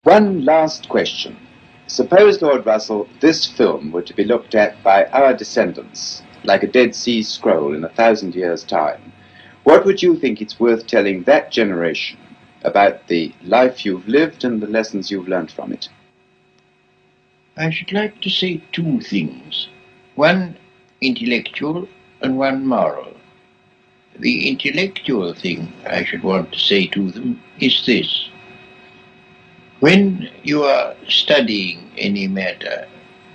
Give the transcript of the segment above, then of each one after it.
One last question. Suppose, Lord Russell, this film were to be looked at by our descendants, like a Dead Sea Scroll in 1,000 years' time. What would you think it's worth telling that generation about the life you've lived and the lessons you've learned from it? I should like to say two things. One intellectual and one moral. The intellectual thing I should want to say to them is this. When you are studying any matter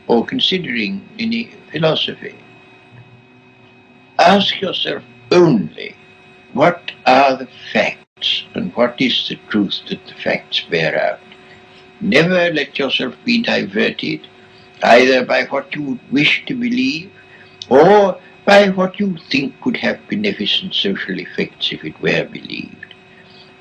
or considering any philosophy, ask yourself only what are the facts and what is the truth that the facts bear out. Never let yourself be diverted either by what you wish to believe or by what you think could have beneficent social effects if it were believed.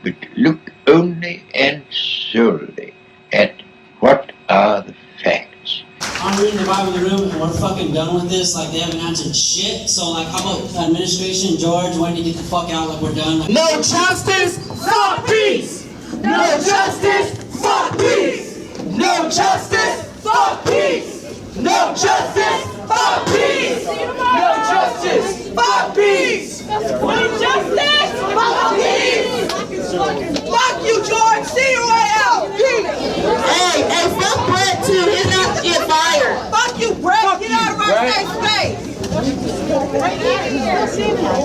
But look only and solely at what are the facts. I'm reading the Bible in the room and we're fucking done with this. Like, they haven't answered shit. So, like, how about administration, George? Why don't you get the fuck out? Like, we're done. Like, no justice, fuck peace! No justice, fuck peace! No justice, fuck peace! No justice, fuck peace! No justice, fuck peace! No justice, fuck peace! Fuck you, George! See your way out! Hey, fuck Brett too. He's not to get fired. Fuck you, Brett! Get out of my space!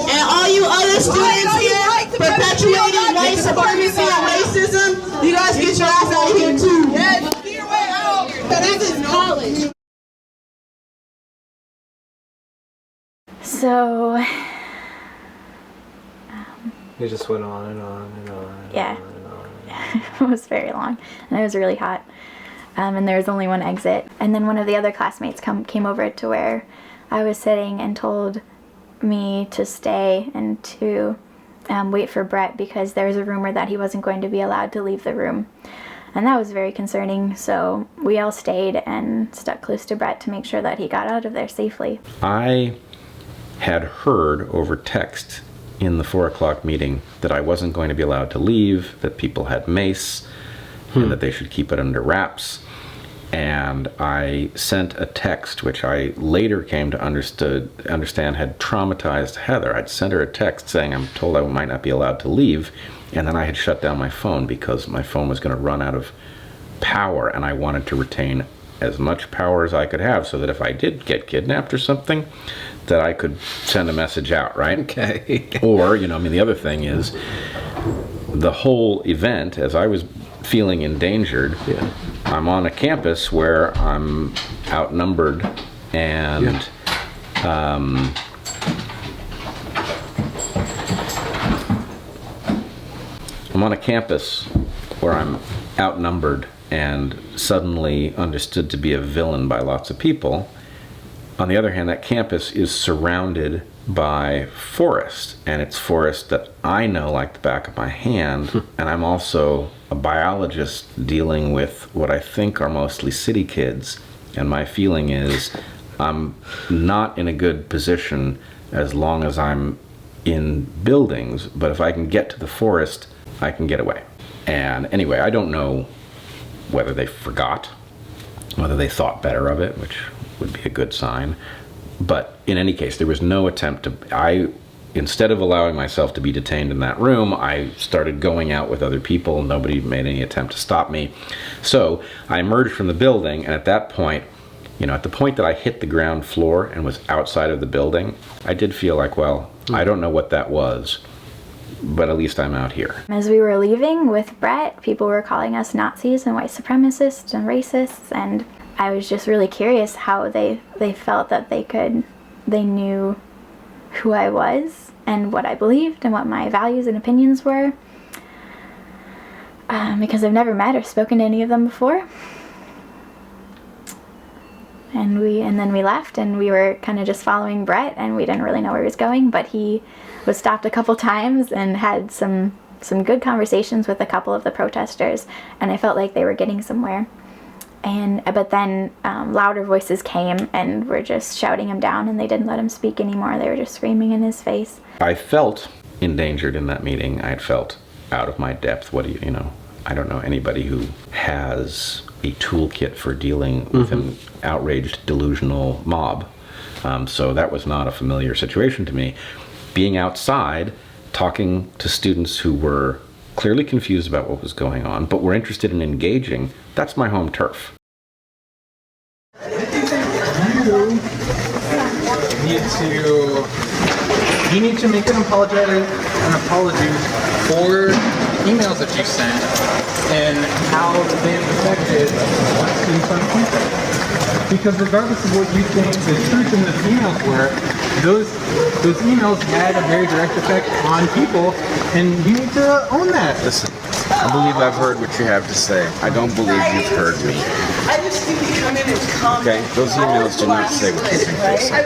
And all you other students here perpetuating white supremacy and racism, you guys get your ass out of here too. Yeah, see your way out. This is college. So, it just went on and on and on and yeah. on and on. It was very long, and it was really hot. And there was only one exit. And then one of the other classmates came over to where I was sitting and told me to stay and to wait for Brett because there was a rumor that he wasn't going to be allowed to leave the room. And that was very concerning, so we all stayed and stuck close to Brett to make sure that he got out of there safely. I had heard over text in the 4 o'clock meeting that I wasn't going to be allowed to leave, that people had mace, and that they should keep it under wraps. And I sent a text, which I later came to understand had traumatized Heather. I'd sent her a text saying I'm told I might not be allowed to leave, and then I had shut down my phone because my phone was going to run out of power, and I wanted to retain as much power as I could have so that if I did get kidnapped or something, that I could send a message out, right? Okay. Or, the other thing is, the whole event, as I was feeling endangered, I'm on a campus where I'm outnumbered and I'm on a campus where I'm outnumbered and suddenly understood to be a villain by lots of people. On the other hand, that campus is surrounded by forest, and it's forest that I know like the back of my hand, and I'm also a biologist dealing with what I think are mostly city kids, and my feeling is I'm not in a good position as long as I'm in buildings, but if I can get to the forest, I can get away. And anyway, I don't know whether they forgot, whether they thought better of it, which would be a good sign. But in any case, there was no attempt to, instead of allowing myself to be detained in that room, I started going out with other people. Nobody made any attempt to stop me. So I emerged from the building, and at that point, at the point that I hit the ground floor and was outside of the building, I did feel like, well, I don't know what that was, but at least I'm out here. As we were leaving with Brett, people were calling us Nazis and white supremacists and racists, and I was just really curious how they felt that they knew who I was and what I believed and what my values and opinions were, because I've never met or spoken to any of them before. And then we left, and we were kind of just following Brett, and we didn't really know where he was going, but he was stopped a couple times and had some good conversations with a couple of the protesters, and I felt like they were getting somewhere. But then louder voices came and were just shouting him down, and they didn't let him speak anymore. They were just screaming in his face. I felt endangered in that meeting. I had felt out of my depth. I don't know anybody who has a toolkit for dealing with an outraged, delusional mob. So that was not a familiar situation to me. Being outside, talking to students who were clearly confused about what was going on, but were interested in engaging, that's my home turf. You need to make an apology for emails that you sent and how they affected students on campus. Because regardless of what you think the truth in those emails were, those emails had a very direct effect on people, and you need to own that. Listen, I believe I've heard what you have to say. I don't believe you've heard me. I just think you come in and comment. Okay, those emails do not say what you think they say.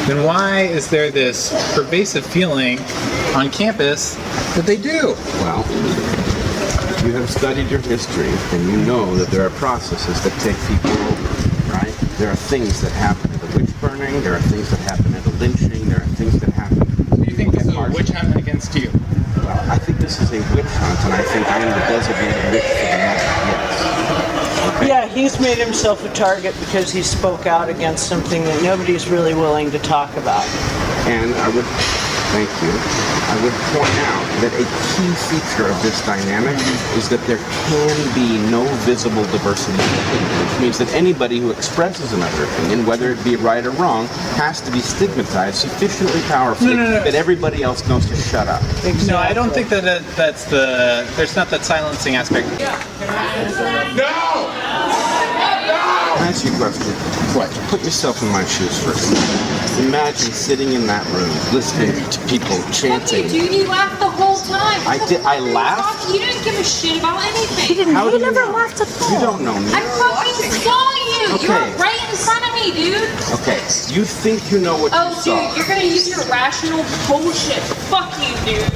Then why is there this pervasive feeling on campus that they do? Well, you have studied your history, and you know that there are processes that take people over, right? There are things that happen at a witch burning, there are things that happen at a lynching, there are things that happen... Do you think this is a witch hunt against you? Well, I think this is a witch hunt, and I think I am the designated witch for the moment, yes. Okay? Yeah, he's made himself a target because he spoke out against something that nobody's really willing to talk about. And I would, thank you, I would point out that a key feature of this dynamic is that there can be no visible diversity of opinion, which means that anybody who expresses another opinion, whether it be right or wrong, has to be stigmatized sufficiently powerfully that everybody else knows to shut up. Exactly. No, I don't think that there's not that silencing aspect. Can I ask you a question? What? Put yourself in my shoes for a second. Imagine sitting in that room, listening to people chanting. Dude, you laughed the whole time. I did. I laughed? You didn't give a shit about anything. He never laughed at all. You don't know me. I fucking saw you. Okay. You were right in front of me, dude. Okay, you think you know what you Oh, saw. dude, you're gonna use your rational bullshit. Fuck you, dude.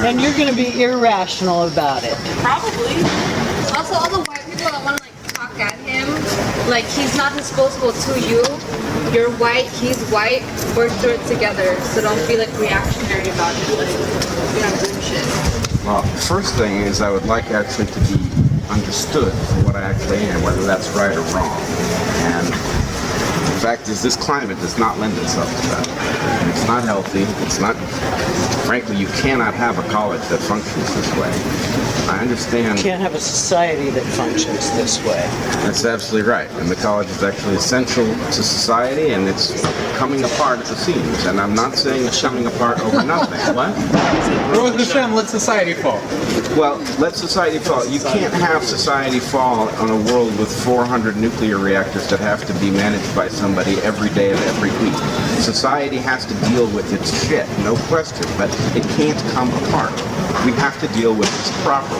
And you're going to be irrational about it. Probably. Also, all the white people that want to talk at him, like he's not disposable to you. You're white, he's white. Work through it together. So don't be like reactionary about it. Like you're not doing shit. Well, first thing is I would like actually to be understood for what I actually am, whether that's right or wrong. And the fact is this climate does not lend itself to that. It's not healthy. It's not, frankly, you cannot have a college that functions this way. I understand. You can't have a society that functions this way. That's absolutely right. And the college is actually essential to society, and it's coming apart at the seams. And I'm not saying it's coming apart over nothing. What? Rosh Hashem, let society fall. Well, let society fall. You can't have society fall on a world with 400 nuclear reactors that have to be managed by somebody every day of every week. Society has to deal with its shit, no question, but it can't come apart. We have to deal with this properly.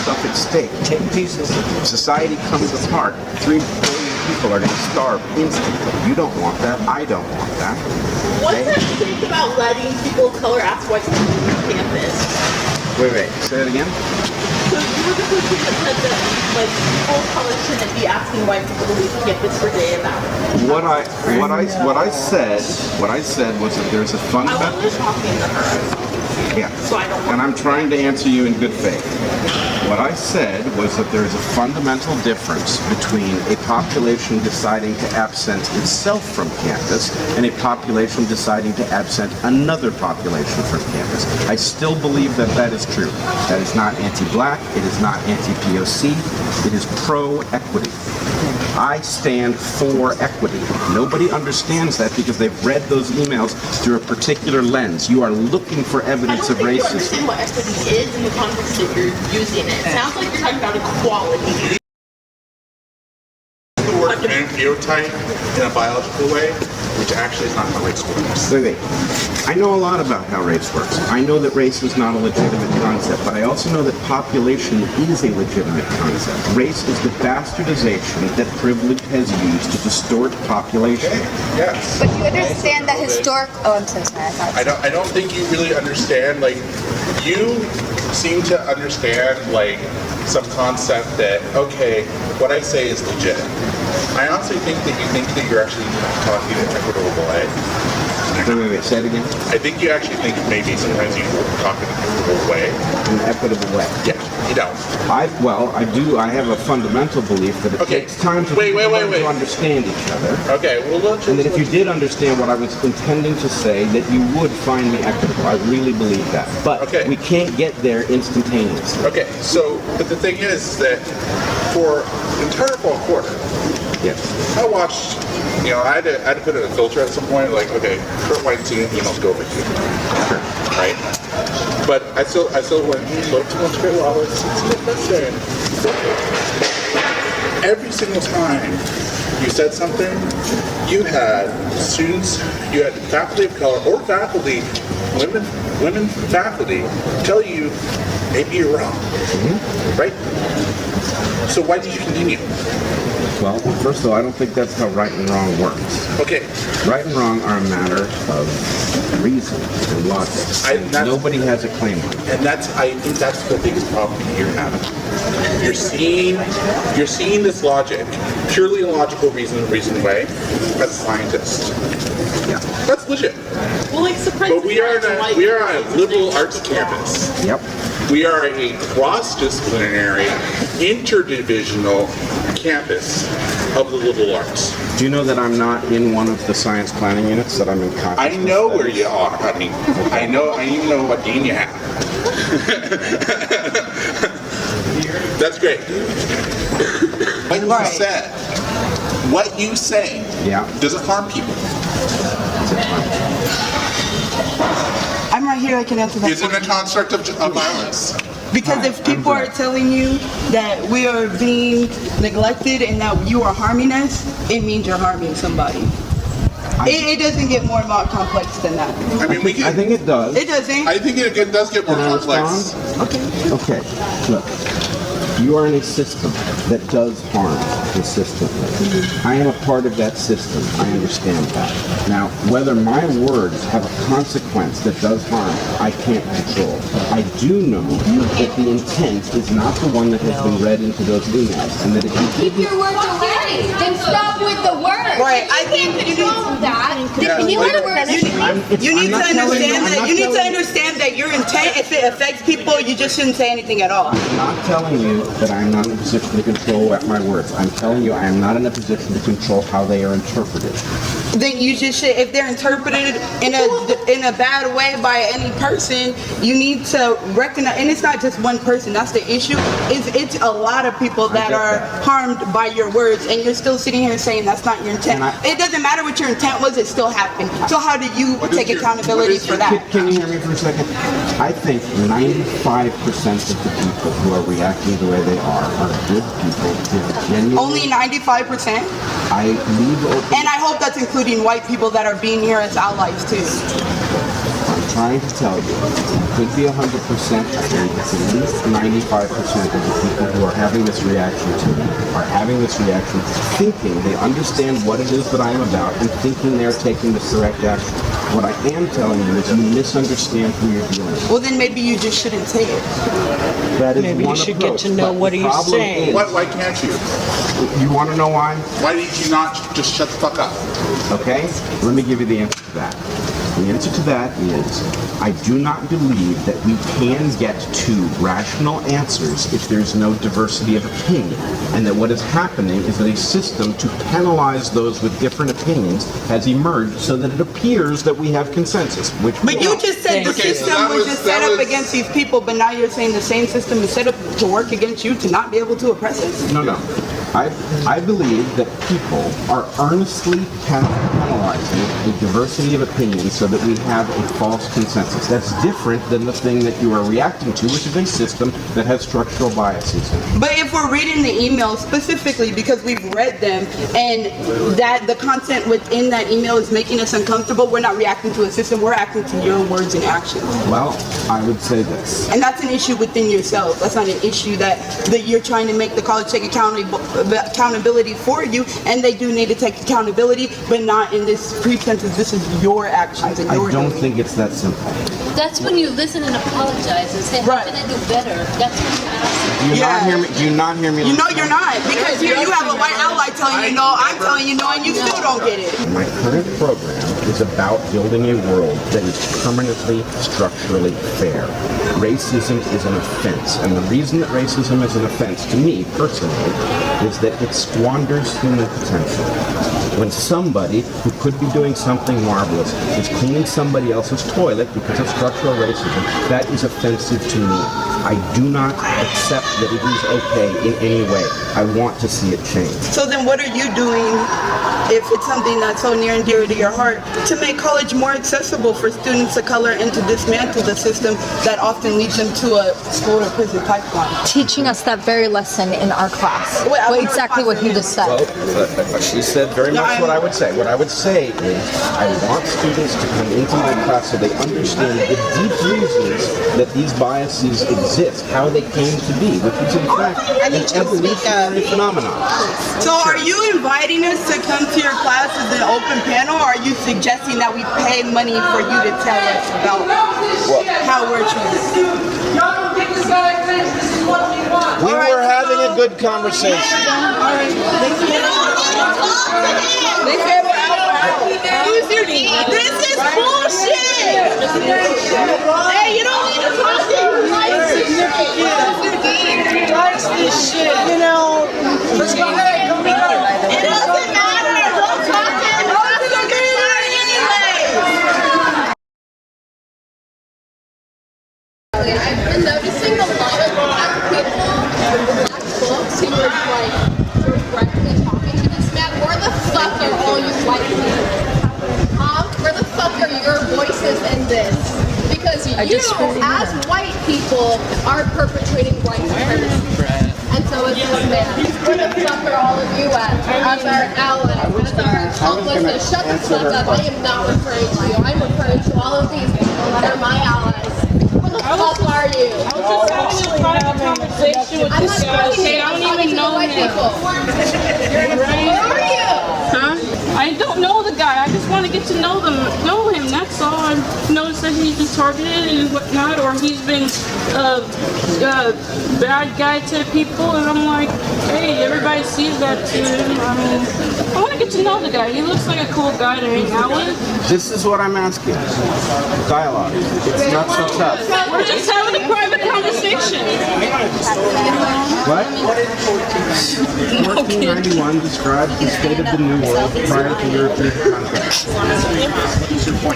Stuff at stake. Take pieces. If society comes apart, 3 billion people are going to starve instantly. You don't want that. I don't want that. What's that think about letting people of color ask white people to leave campus? Wait. Say that again? So you were the person that said that like people of color shouldn't be asking white people to leave campus for day about it. What I said was that there's a I fundamental. wasn't talking to her. Yeah. So I don't. And I'm trying to answer you in good faith. What I said was that there is a fundamental difference between a population deciding to absent itself from campus and a population deciding to absent another population from campus. I still believe that that is true. That is not anti-black, it is not anti-POC, it is pro-equity. I stand for equity. Nobody understands that because they've read those emails through a particular lens. You are looking for evidence of I don't think you racism. understand what equity is in the context that you're using it. It sounds like you're talking about equality. The word phenotype in a biological way, which actually is not how race works. Wait. I know a lot about how race works. I know that race is not a legitimate concept, but I also know that population is a legitimate concept. Race is the bastardization that privilege has used to distort population. Okay, yes. But you understand that historic. Oh, I'm so sorry. I don't think you really understand, like, you seem to understand, like, some concept that, okay, what I say is legit. I honestly think that you think that you're actually talking in an equitable way. Wait, say it again. I think you actually think maybe sometimes you talk in an equitable way. In an equitable way. Yeah, you know. I do. I have a fundamental belief that it takes time to to understand each other. Okay, well, and that if you did understand what I was intending to say, that you would find me equitable. I really believe that. But we can't get there instantaneously. Okay, so, but the thing is that for entire fall quarter, I watched, I had to put in a filter at some point, like, okay, Kurt Weinstein emails go over here, right? But I still went, look, too much great while it's frustrating. Every single time you said something, you had students, you had faculty of color or faculty, women faculty, tell you maybe you're wrong, right? So why did you continue? Well, first of all, I don't think that's how right and wrong works. Okay. Right and wrong are a matter of reason and logic. Nobody has a claim on it. And I think that's the biggest problem you're having. You're seeing this logic, purely illogical reason way, as a scientist. Yeah. That's legit. Well, like surprise. But we are on a liberal arts campus. Yep. We are a cross-disciplinary, interdivisional campus of the liberal arts. Do you know that I'm not in one of the science planning units, that I'm in consciousness? I know where you are, honey. I even know what dean you have. That's great. What you say, does it harm people? I'm right here, I can answer that. Is it a construct of violence? Because if people are telling you that we are being neglected and that you are harming us, it means you're harming somebody. It doesn't get more complex than that. I mean, I think it does. It doesn't. I think it does get more complex. Okay. Look, you are in a system that does harm consistently. I am a part of that system. I understand that. Now, whether my words have a consequence that does harm, I can't control. I do know that the intent is not the one that has been read into those emails, and that if you keep your words away, then stop with the words. Right. I think you need that. You need to understand that your intent, if it affects people, you just shouldn't say anything at all. I'm not telling you that I'm not in a position to control my words. I'm telling you I am not in a position to control how they are interpreted. Then you just should, if they're interpreted in a bad way by any person, you need to recognize, and it's not just one person, that's the issue, it's a lot of people that are harmed by your words, and you're still sitting here saying that's not your intent. It doesn't matter what your intent was, it still happened. So how do you take accountability for that? Can you hear me for a second? I think 95% of the people who are reacting the way they are good people. Genuine. Only 95%? I leave open. And I hope that's including white people that are being here as allies too. I'm trying to tell you, it could be 100%. I think it's at least 95% of the people who are having this reaction to me are having this reaction thinking they understand what it is that I am about and thinking they're taking the correct action. What I am telling you is you misunderstand who you're dealing with. Well, then maybe you just shouldn't say it. That is maybe one you should approach, get to know what he's saying. Why can't you? You want to know why? Why did you not just shut the fuck up? Okay, let me give you the answer to that. The answer to that is, I do not believe that we can get to rational answers if there's no diversity of opinion, and that what is happening is that a system to penalize those with different opinions has emerged so that it appears that we have consensus. But you just said the system was just set up against these people, but now you're saying the same system is set up to work against you to not be able to oppress us? No. I believe that people are earnestly penalizing the diversity of opinions so that we have a false consensus. That's different than the thing that you are reacting to, which is a system that has structural biases in it. But if we're reading the emails specifically because we've read them and that the content within that email is making us uncomfortable, we're not reacting to a system, we're acting to your words and actions. Well, I would say this. And that's an issue within yourself. That's not an issue that you're trying to make the college take accountability for you, and they do need to take accountability, but not in this pretense of this is your actions and your I don't think it's that simple. That's when you listen and apologize and say, how can I do better? That's when you ask. Do you not hear me? You know you're not, because you have a white ally telling you no, I'm telling you no, and you still don't get it. My current program is about building a world that is permanently, structurally fair. Racism is an offense, and the reason that racism is an offense to me personally is that it squanders human potential. When somebody who could be doing something marvelous is cleaning somebody else's toilet because of structural racism, that is offensive to me. I do not accept that it is okay in any way. I want to see it change. So then what are you doing, if it's something that's so near and dear to your heart, to make college more accessible for students of color and to dismantle the system that often leads them to a school to prison pipeline? Teaching us that very lesson in our class. Exactly what you just said. Well, she said very much what I would say. What I would say is I want students to come into my class so they understand the deep reasons that these biases exist, how they came to be, which is in fact an evolutionary phenomenon. So are you inviting us to come to your class as an open panel, or are you suggesting that we pay money for you to tell us about how we're treated? We were having a good conversation. This is bullshit! Hey, you don't need to talk to your this shit. You know, let's go ahead. It doesn't matter. Don't talk to him. I've been noticing a lot of black people, black folks who are like directly talking to this man. Where the fuck are all you white people? Where the fuck are your voices in this? Because you, as white people, are perpetrating white supremacy. And so is this man. Where the fuck are all of you at? As our allies, as our helplessness. Shut the fuck up. I am not referring to you. I'm referring to all of these people that are my allies. Where the fuck are you? I was just having a private conversation with this guy. I don't even know him. Where are you? Huh? I don't know the guy. I just want to get to know him. That's all. I've noticed that he's been targeted and whatnot, or he's been bad guy to people, and I'm like, hey, everybody sees that too. I mean, I want to get to know the guy. He looks like a cool guy to hang out with. This is what I'm asking. Dialogue. It's not so tough. We're just having a private conversation. What? 1491 describes the state of the New World prior to European conquest.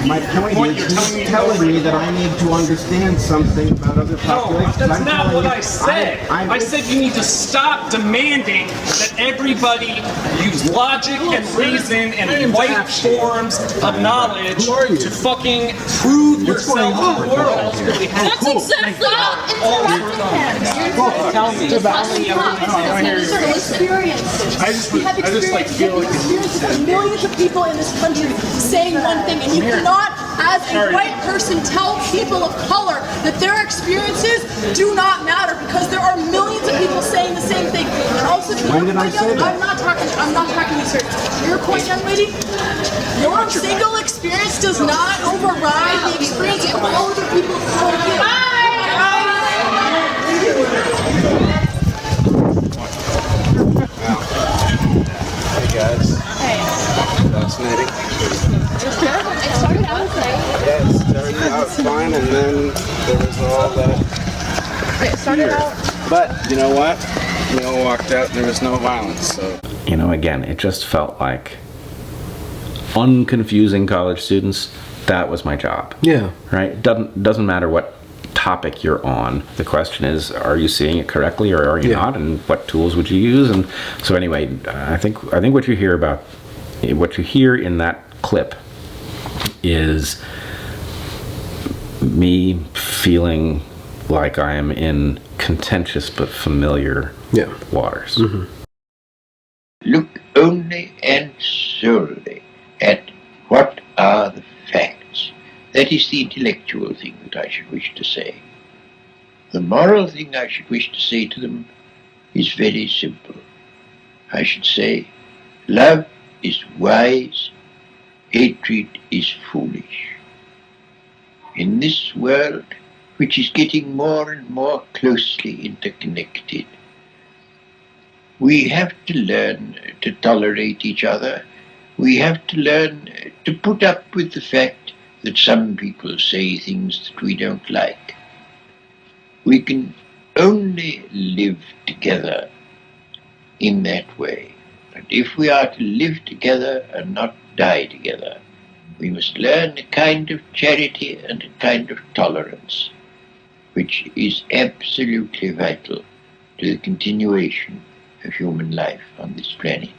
My point is, he's telling me that I need to understand something about other populations. No, that's not what I said. I said you need to stop demanding that everybody use logic and reason and white forms of knowledge to fucking prove yourself to the world. That's exactly what Tell me. experiences. I just like feel like experiences of millions of people in this country saying one thing, and you cannot, as a white person, tell people of color that their experiences do not matter, because there are millions of people saying the same thing. And also, to your point, I'm not talking to you, sir. To your point, young lady, your single experience does not override the experience of all other people who are here. Hey guys. Hey. Fascinating. It started out okay. Yeah, it started out fine, and then there was all that. It started out. But you know what? We all walked out, and there was no violence. So. You know, again, it just felt like unconfusing college students. That was my job. Yeah. Right. Doesn't matter what topic you're on. The question is, are you seeing it correctly or are you not, and what tools would you use? And so anyway, I think what you hear in that clip is me feeling like I am in contentious but familiar waters. Mm-hmm. Look only and solely at what are the facts. That is the intellectual thing that I should wish to say. The moral thing I should wish to say to them is very simple. I should say, love is wise, hatred is foolish. In this world, which is getting more and more closely interconnected, we have to learn to tolerate each other We have to learn to put up with the fact that some people say things that we don't like. We can only live together in that way. But if we are to live together and not die together, we must learn a kind of charity and a kind of tolerance, which is absolutely vital to the continuation of human life on this planet.